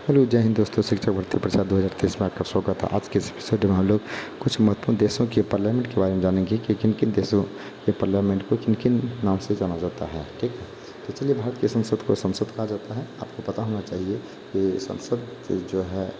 Hello जय हिंद दोस्तों। शिक्षक भर्ती परीक्षा 2023 में आपका स्वागत है। आज के इस एपिसोड में हम लोग कुछ महत्वपूर्ण देशों के पार्लियामेंट के बारे में जानेंगे कि किन किन देशों के पार्लियामेंट को किन किन नाम से जाना जाता है। ठीक है, तो चलिए, भारत की संसद को संसद कहा जाता है। आपको पता होना चाहिए कि संसद जो है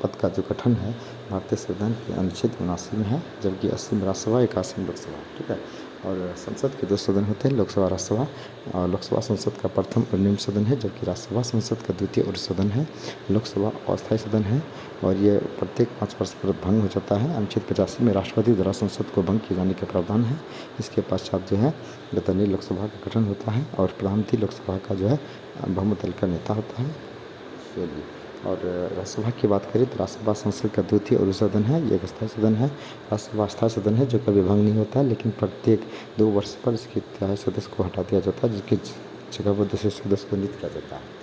पद का जो गठन है भारतीय संविधान के अनुच्छेद 79 में है, जबकि 80 में राज्यसभा, 81 में लोकसभा। ठीक है, और संसद के दो सदन होते हैं, लोकसभा राज्यसभा। और लोकसभा संसद का प्रथम और निम्न सदन है, जबकि राज्यसभा संसद का द्वितीय और सदन है। लोकसभा अस्थायी सदन है और ये प्रत्येक 5 वर्ष पर भंग हो जाता है। अनुच्छेद 85 में राष्ट्रपति द्वारा संसद को भंग किए जाने का प्रावधान है। इसके पश्चात जो है गठनीय लोकसभा का गठन होता है और प्रधानमंत्री लोकसभा का जो है बहुमत दल का नेता होता है। चलिए, और राज्यसभा की बात करें तो राज्यसभा संसद का द्वितीय और सदन है, ये एक अस्थायी सदन है। राज्यसभा अस्थायी सदन है जो कभी भंग नहीं होता है, लेकिन प्रत्येक 2 वर्ष पर इसके तिहाई सदस्य को हटा दिया जाता है, जिसकी जगह पर दूसरे सदस्य को नियुक्त किया जाता है।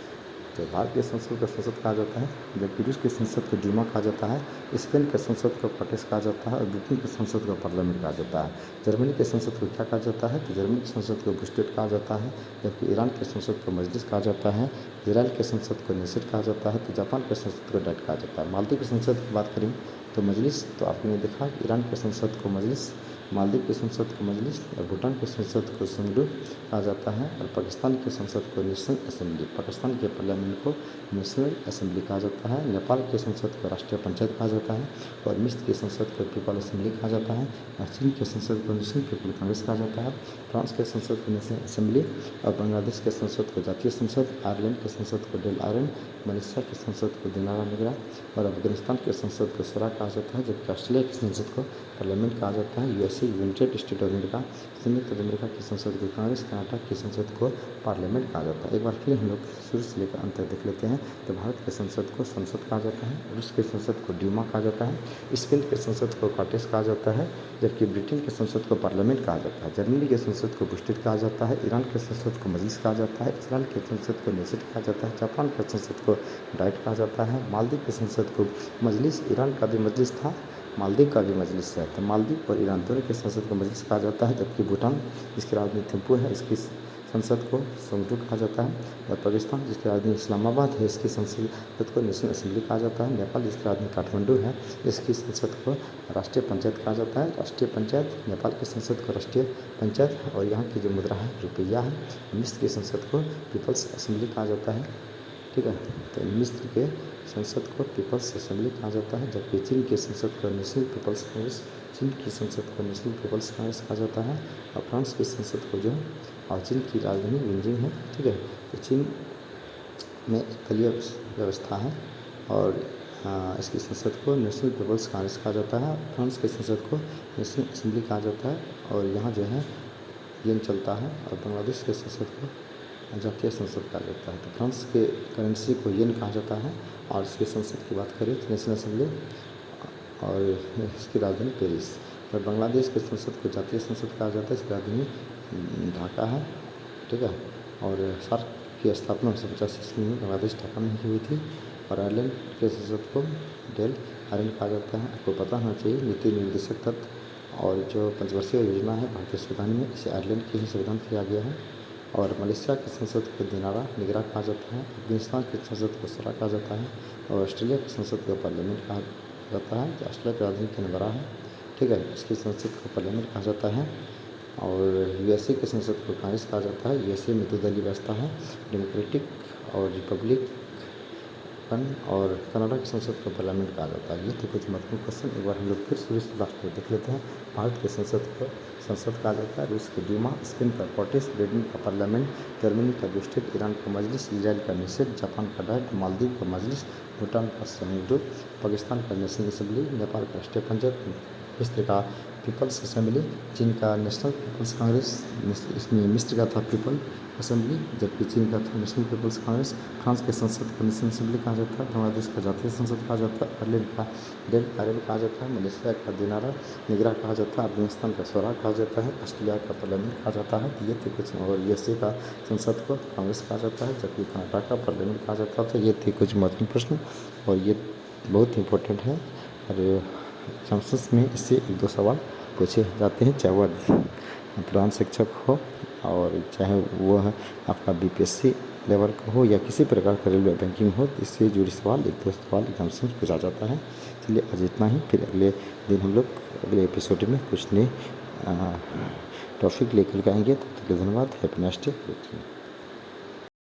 तो भारत के संसद को संसद कहा जाता है, जबकि रूस की संसद को डूमा कहा जाता है। स्पेन के संसद को कॉन्ग्रेस कहा जाता है और ब्रिटेन की संसद को पार्लियामेंट कहा जाता है। जर्मनी के संसद को क्या कहा जाता है, तो जर्मनी की संसद को बुस्टेट कहा जाता है, जबकि ईरान के संसद को मजलिस कहा जाता है। इसराइल के संसद को नेसेट कहा जाता है, तो जापान के संसद को डाइट कहा जाता है। मालदीव की संसद की बात करें तो मजलिस, तो आपने देखा ईरान के संसद को मजलिस, मालदीव की संसद को मजलिस और भूटान की संसद को संगरू कहा जाता है। और पाकिस्तान की संसद को नेशनल असेंबली, पाकिस्तान के पार्लियामेंट को नेशनल असेंबली कहा जाता है। नेपाल की संसद को राष्ट्रीय पंचायत कहा जाता है और मिस्र की संसद को पीपल असेंबली कहा जाता है। और चीन की संसद को नेशनल पीपल कांग्रेस कहा जाता है। फ्रांस के संसद को नेशनल असेंबली और बांग्लादेश के संसद को जातीय संसद, आयरलैंड के संसद को डेल आयरन, मलेशिया की संसद को दिनारा निगरा और अफगानिस्तान के संसद को स्वरा कहा जाता है, जबकि ऑस्ट्रेलिया की संसद को पार्लियामेंट कहा जाता है। USA, United state of America, संयुक्त अमेरिका की संसद को कांग्रेस, कनाडा की संसद को पार्लियामेंट कहा जाता है। एक बार फिर हम लोग शुरू से लेकर अंत तक देख लेते हैं। तो भारत के संसद को संसद कहा जाता है, रूस के संसद को ड्यूमा कहा जाता है, स्पेन के संसद को कॉन्ग्रेस कहा जाता है, जबकि ब्रिटेन के संसद को पार्लियामेंट कहा जाता है। जर्मनी के संसद को बुस्टेट कहा जाता है, ईरान के संसद को मजलिस कहा जाता है, इसराइल के संसद को नेसेट कहा जाता है, जापान के संसद को डाइट कहा जाता है, मालदीव के संसद को मजलिस, ईरान का भी मजलिस था, मालदीव का भी मजलिस है। तो मालदीव और ईरान दोनों के संसद को मजलिस कहा जाता है, जबकि भूटान जिसकी राजधानी थिम्पू है इसकी संसद को संगरू कहा जाता है। और पाकिस्तान जिसकी राजधानी इस्लामाबाद है इसकी संसद को नेशनल असेंबली कहा जाता है। नेपाल जिसकी राजधानी काठमांडू है इसकी संसद को राष्ट्रीय पंचायत कहा जाता है। राष्ट्रीय पंचायत, नेपाल की संसद को राष्ट्रीय पंचायत और यहाँ की जो मुद्रा है रुपया है। मिस्र की संसद को पीपल्स असेंबली कहा जाता है। ठीक है, तो मिस्र के संसद को पीपल्स असेंबली कहा जाता है, जबकि चीन की संसद को नेशनल पीपल्स कांग्रेस, चीन की संसद को नेशनल पीपल्स कांग्रेस कहा जाता है। और फ्रांस की संसद को जो और चीन की राजधानी बीजिंग है। ठीक है, तो चीन में एक दलीय व्यवस्था है और इसकी संसद को नेशनल पीपल्स कांग्रेस कहा जाता है। फ्रांस की संसद को नेशनल असेंबली कहा जाता है और यहाँ जो है येन चलता है। और बांग्लादेश के संसद को जातीय संसद कहा जाता है। तो फ्रांस के करेंसी को येन कहा जाता है और इसकी संसद की बात करें तो नेशनल असेंबली और इसकी राजधानी पेरिस। और बांग्लादेश के संसद को जातीय संसद कहा जाता है, इसकी राजधानी ढाका है। ठीक है, और सार्क की स्थापना 1985 में बांग्लादेश ढाका में की हुई थी। और आयरलैंड के संसद को डेल आयरन कहा जाता है। आपको पता होना चाहिए नीति निर्देशक तत्व और जो पंचवर्षीय योजना है भारतीय संविधान में, इसे आयरलैंड के ही संविधान किया गया है। और मलेशिया की संसद को दिनारा निगरा कहा जाता है। अफगानिस्तान की संसद को सरा कहा जाता है और ऑस्ट्रेलिया की संसद को पार्लियामेंट कहा जाता है, जो ऑस्ट्रेलिया की राजधानी कैनबरा है। ठीक है, इसकी संसद को पार्लियामेंट कहा जाता है। और यूएसए की संसद को कांग्रेस कहा जाता है। यूएसए में 2 दलीय व्यवस्था है, डेमोक्रेटिक और रिपब्लिकन। और कनाडा की संसद को पार्लियामेंट कहा जाता है। ये थे कुछ महत्वपूर्ण क्वेश्चन। एक बार हम लोग फिर शुरू से लास्ट तक देख लेते हैं। भारत के संसद को संसद कहा जाता है, रूस की डूमा, स्पेन का कॉन्ग्रेस, ब्रिटेन का पार्लियामेंट, जर्मनी का बुस्टेट, ईरान का मजलिस, इसराइल का नेसेट, जापान का डाइट, मालदीव का मजलिस, भूटान का संगरू, पाकिस्तान का नेशनल असेंबली, नेपाल का राष्ट्रीय पंचायत, मिस्र का पीपल्स असेंबली, चीन का नेशनल पीपल्स कांग्रेस, इसमें मिस्र का था पीपल असेंबली, जबकि चीन का था नेशनल पीपल्स कांग्रेस। फ्रांस के संसद को नेशनल असेंबली कहा जाता है। बांग्लादेश का जातीय संसद कहा जाता है। आयरलैंड का डेल आयरन कहा जाता है। मलेशिया का दिनारा निगरा कहा जाता है। अफगानिस्तान का स्वरा कहा जाता है। ऑस्ट्रेलिया का पार्लियामेंट कहा जाता है। ये थे कुछ। और यूएसए का संसद को कांग्रेस कहा जाता है, जबकि कनाडा का पार्लियामेंट कहा जाता है। ये थे कुछ महत्वपूर्ण प्रश्न और ये बहुत इंपॉर्टेंट है और एग्जाम्स में इससे 1-2 सवाल पूछे जाते हैं, चाहे वह प्रधान शिक्षक हो और चाहे वो आपका बीपीएससी लेवल का हो या किसी प्रकार का रेलवे बैंकिंग हो, इससे जुड़ी सवाल एक दो सवाल एग्जाम से पूछा जाता है। चलिए आज इतना ही, फिर अगले दिन हम लोग अगले एपिसोड में कुछ नए टॉपिक लेकर के आएंगे। तब तक के लिए धन्यवाद। Happy next day.